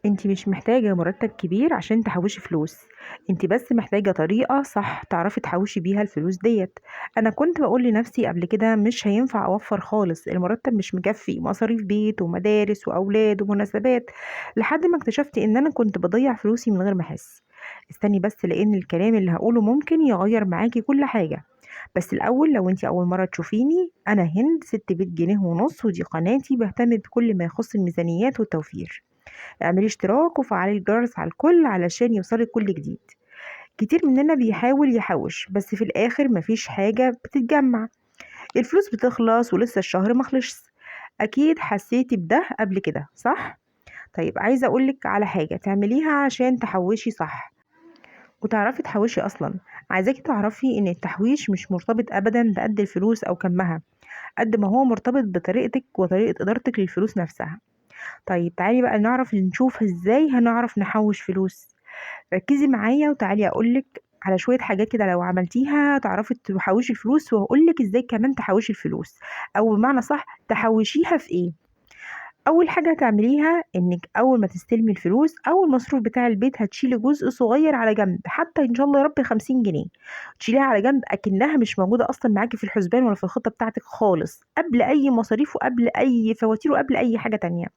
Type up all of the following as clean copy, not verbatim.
انت مش محتاجة مرتب كبير عشان تحوشي فلوس. انت بس محتاجة طريقة صح تعرفي تحوشي بيها الفلوس ديت. انا كنت بقول لنفسي قبل كده مش هينفع اوفر خالص، المرتب مش مكفي مصاريف بيت ومدارس واولاد ومناسبات، لحد ما اكتشفت ان انا كنت بضيع فلوسي من غير ما احس. استني بس، لان الكلام اللي هقوله ممكن يغير معاكي كل حاجة. بس الاول، لو انت اول مرة تشوفيني، انا هند ست بيت جنيه ونص، ودي قناتي بهتم بكل ما يخص الميزانيات والتوفير. اعملي اشتراك وفعلي الجرس على الكل علشان يوصلك كل جديد. كتير مننا بيحاول يحوش بس في الاخر مفيش حاجة بتتجمع، الفلوس بتخلص ولسه الشهر مخلص. اكيد حسيتي بده قبل كده، صح؟ طيب، عايزة اقولك على حاجة تعمليها عشان تحوشي صح وتعرفي تحوشي اصلا. عايزاكي تعرفي ان التحويش مش مرتبط ابدا بقد الفلوس او كمها، قد ما هو مرتبط بطريقتك وطريقة ادارتك للفلوس نفسها. طيب تعالي بقى نشوف ازاي هنعرف نحوش فلوس. ركزي معايا وتعالي اقولك على شوية حاجات كده، لو عملتيها تعرفي تحوشي الفلوس، وهقولك ازاي كمان تحوشي الفلوس، او بمعنى صح تحوشيها في ايه. اول حاجة هتعمليها انك اول ما تستلمي الفلوس او المصروف بتاع البيت هتشيلي جزء صغير على جنب، حتى ان شاء الله يا رب 50 جنيه. تشيليها على جنب اكنها مش موجودة اصلا معاكي في الحسبان ولا في الخطة بتاعتك خالص، قبل اي مصاريف وقبل اي فواتير وقبل اي حاجة تانية.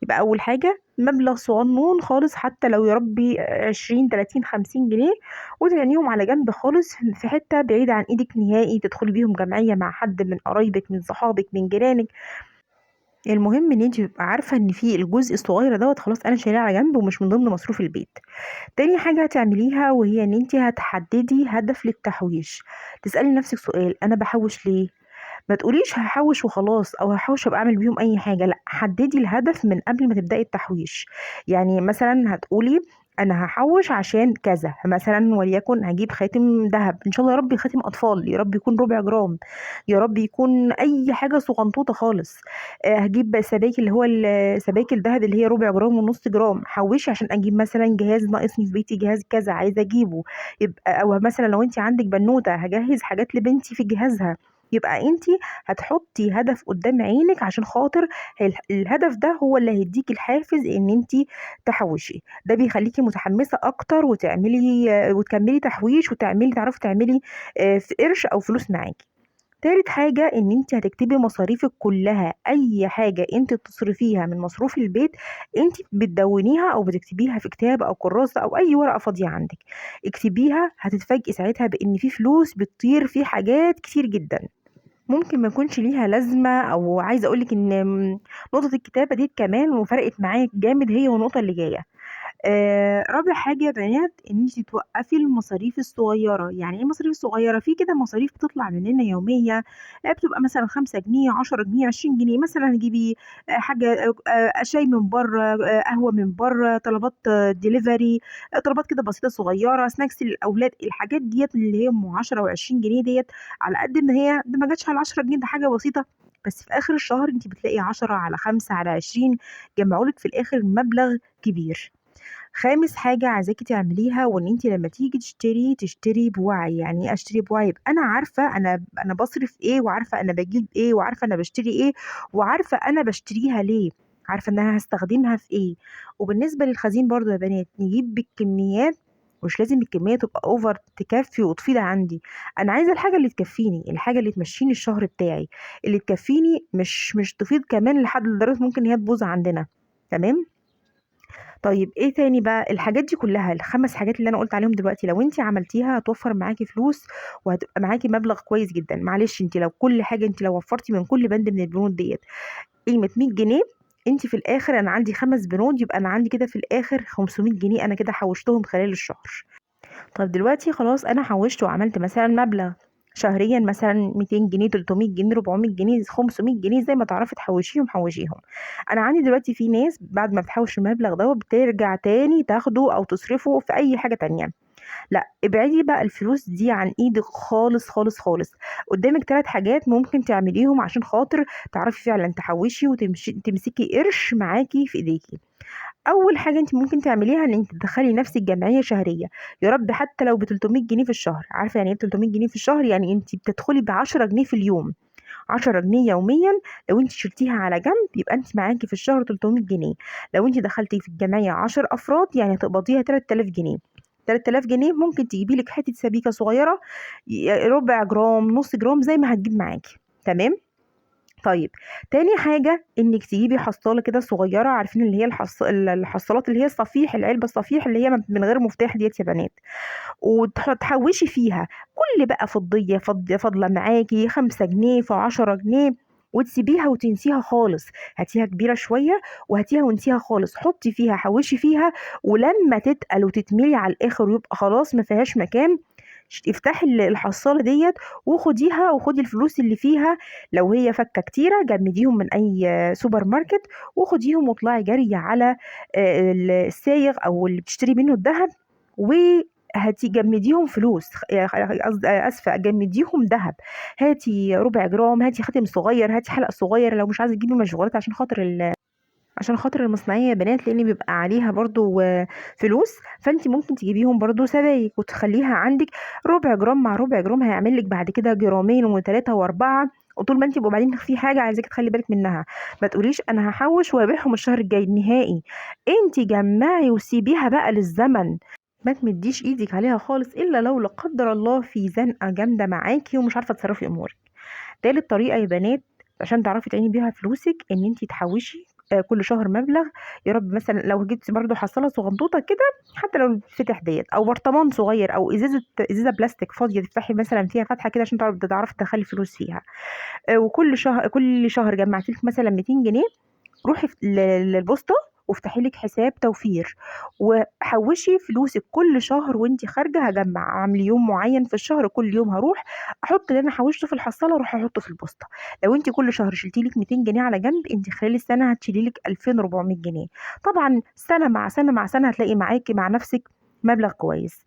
يبقى أول حاجة مبلغ صغنون خالص، حتى لو يا ربي 20 30 50 جنيه، وتعينيهم على جنب خالص في حتة بعيدة عن ايدك نهائي، تدخلي بيهم جمعية مع حد من قرايبك من صحابك من جيرانك. المهم ان انت تبقى عارفة ان في الجزء الصغير دوت خلاص انا شايلاه على جنب ومش من ضمن مصروف البيت. تاني حاجة هتعمليها وهي ان انت هتحددي هدف للتحويش. تسألي نفسك سؤال: انا بحوش ليه؟ ما تقوليش هحوش وخلاص او هحوش ابقى اعمل بيهم اي حاجه، لا، حددي الهدف من قبل ما تبداي التحويش. يعني مثلا هتقولي: انا هحوش عشان كذا، مثلا وليكن هجيب خاتم ذهب ان شاء الله، يا رب خاتم اطفال، يا رب يكون ربع جرام، يا رب يكون اي حاجه صغنطوطه خالص. هجيب سبائك اللي هو سبائك الذهب اللي هي ربع جرام ونص جرام، حوشي عشان اجيب مثلا جهاز ناقصني في بيتي، جهاز كذا عايزه اجيبه. يبقى او مثلا لو انت عندك بنوته هجهز حاجات لبنتي في جهازها. يبقى انت هتحطي هدف قدام عينك عشان خاطر الهدف ده هو اللي هيديكي الحافز ان انت تحوشي. ده بيخليكي متحمسة اكتر وتعملي وتكملي تحويش تعرفي تعملي في قرش او فلوس معاكي. تالت حاجة ان انت هتكتبي مصاريفك كلها، اي حاجة انت بتصرفيها من مصروف البيت انت بتدونيها او بتكتبيها في كتاب او كراسة او اي ورقة فاضية عندك. اكتبيها، هتتفاجئي ساعتها بان في فلوس بتطير في حاجات كتير جدا ممكن ما يكونش ليها لازمة. او عايزة اقولك ان نقطة الكتابة دي كمان وفرقت معايا جامد، هي والنقطة اللي جاية. رابع حاجة يا بنات ان انت توقفي المصاريف الصغيرة. يعني ايه المصاريف الصغيرة؟ في كده مصاريف بتطلع مننا يومية، بتبقى مثلا 5 جنيه 10 جنيه 20 جنيه. مثلا تجيبي حاجة شاي من بره، قهوة من بره، طلبات ديليفري، طلبات كده بسيطة صغيرة، سناكس للأولاد. الحاجات ديت اللي هي ام 10 و20 جنيه ديت، على قد ما هي ده ما جاتش على 10 جنيه، ده حاجة بسيطة، بس في آخر الشهر انت بتلاقي 10 على 5 على 20 جمعولك في الآخر مبلغ كبير. خامس حاجة عايزاكي تعمليها، وان انت لما تيجي تشتري بوعي. يعني ايه اشتري بوعي؟ يبقى انا عارفة انا بصرف ايه، وعارفة انا بجيب ايه، وعارفة انا بشتري ايه، وعارفة انا بشتريها ليه، عارفة ان انا هستخدمها في ايه. وبالنسبة للخزين برضو يا بنات، نجيب بالكميات، مش لازم الكمية تبقى اوفر تكفي وتفيض عندي. انا عايزة الحاجة اللي تكفيني، الحاجة اللي تمشيني الشهر بتاعي، اللي تكفيني، مش تفيض كمان لحد لدرجة ممكن هي تبوظ عندنا. تمام. طيب ايه تاني بقى؟ الحاجات دي كلها، الخمس حاجات اللي انا قلت عليهم دلوقتي، لو انت عملتيها هتوفر معاكي فلوس وهتبقى معاكي مبلغ كويس جدا. معلش، انت لو كل حاجه، انت لو وفرتي من كل بند من البنود ديت قيمه 100 جنيه، انت في الاخر، انا عندي 5 بنود، يبقى انا عندي كده في الاخر 500 جنيه انا كده حوشتهم خلال الشهر. طب دلوقتي خلاص انا حوشت وعملت مثلا مبلغ شهريا، مثلا 200 جنيه 300 جنيه 400 جنيه 500 جنيه، زي ما تعرفي تحوشيهم حوشيهم. انا عندي دلوقتي في ناس بعد ما بتحوش المبلغ ده بترجع تاني تاخده او تصرفه في اي حاجة تانية. لا، ابعدي بقى الفلوس دي عن ايدك خالص خالص خالص. قدامك 3 حاجات ممكن تعمليهم عشان خاطر تعرفي فعلا تحوشي وتمسكي قرش معاكي في ايديكي. اول حاجه انت ممكن تعمليها ان انت تدخلي نفسك جمعيه شهريه، يا رب حتى لو ب 300 جنيه في الشهر. عارفه يعني ايه ب 300 جنيه في الشهر؟ يعني انت بتدخلي ب 10 جنيه في اليوم. 10 جنيه يوميا لو انت شلتيها على جنب يبقى انت معاكي في الشهر 300 جنيه. لو انت دخلتي في الجمعيه 10 افراد يعني هتقبضيها 3000 جنيه. 3000 جنيه ممكن تجيبي لك حته سبيكه صغيره، ربع جرام نص جرام زي ما هتجيب معاكي. تمام. طيب، تاني حاجة انك تجيبي حصالة كده صغيرة، عارفين اللي هي الحصالات اللي هي الصفيح، العلبة الصفيح اللي هي من غير مفتاح ديت يا بنات، وتحوشي فيها كل بقى فضية فاضلة معاكي 5 جنيه في 10 جنيه، وتسيبيها وتنسيها خالص. هاتيها كبيرة شوية وهاتيها ونسيها خالص، حطي فيها حوشي فيها، ولما تتقل وتتملي على الآخر ويبقى خلاص ما فيهاش مكان، افتحي الحصالة ديت وخديها، وخدي الفلوس اللي فيها. لو هي فكة كتيرة جمديهم من أي سوبر ماركت، وخديهم واطلعي جري على السايغ أو اللي بتشتري منه الذهب، وهاتي جمديهم فلوس، قصدي اسفه جمديهم ذهب. هاتي ربع جرام، هاتي خاتم صغير، هاتي حلقه صغيره لو مش عايزه تجيبي مشغولات، عشان خاطر المصنعيه يا بنات، لان بيبقى عليها برضو فلوس. فانت ممكن تجيبيهم برضو سبايك وتخليها عندك. ربع جرام مع ربع جرام هيعمل لك بعد كده جرامين وثلاثه واربعه. وطول ما انت وبعدين في حاجه عايزاكي تخلي بالك منها، ما تقوليش انا هحوش وابيعهم الشهر الجاي نهائي. انت جمعي وسيبيها بقى للزمن، ما تمديش ايدك عليها خالص الا لو لا قدر الله في زنقه جامده معاكي ومش عارفه تصرفي امورك. تالت طريقة يا بنات عشان تعرفي تعيني بيها فلوسك، ان انت تحوشي كل شهر مبلغ. يا رب مثلا لو جبتي برضو حصاله صغنطوطه كده، حتى لو بتفتح ديت، او برطمان صغير، او ازازه بلاستيك فاضيه تفتحي مثلا فيها فتحه كده عشان تعرفي تدخلي فلوس فيها. وكل شهر كل شهر جمعتي لك مثلا 200 جنيه، روحي للبوسطة وافتحي لك حساب توفير، وحوشي فلوسك كل شهر وانت خارجه. هجمع اعمل يوم معين في الشهر، كل يوم هروح احط اللي انا حوشته في الحصاله اروح احطه في البوسطه. لو انت كل شهر شلتي لك 200 جنيه على جنب، انت خلال السنه هتشيلي لك 2400 جنيه. طبعا سنه مع سنه مع سنه هتلاقي معاكي مع نفسك مبلغ كويس.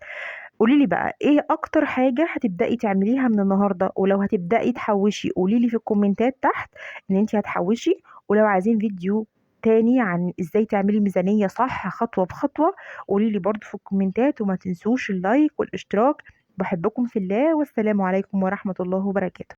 قولي لي بقى ايه اكتر حاجة هتبدأي تعمليها من النهاردة، ولو هتبدأي تحوشي قولي لي في الكومنتات تحت ان انتي هتحوشي. ولو عايزين فيديو تاني عن ازاي تعملي ميزانية صح خطوة بخطوة، قولي لي برضو في الكومنتات، وما تنسوش اللايك والاشتراك. بحبكم في الله، والسلام عليكم ورحمة الله وبركاته.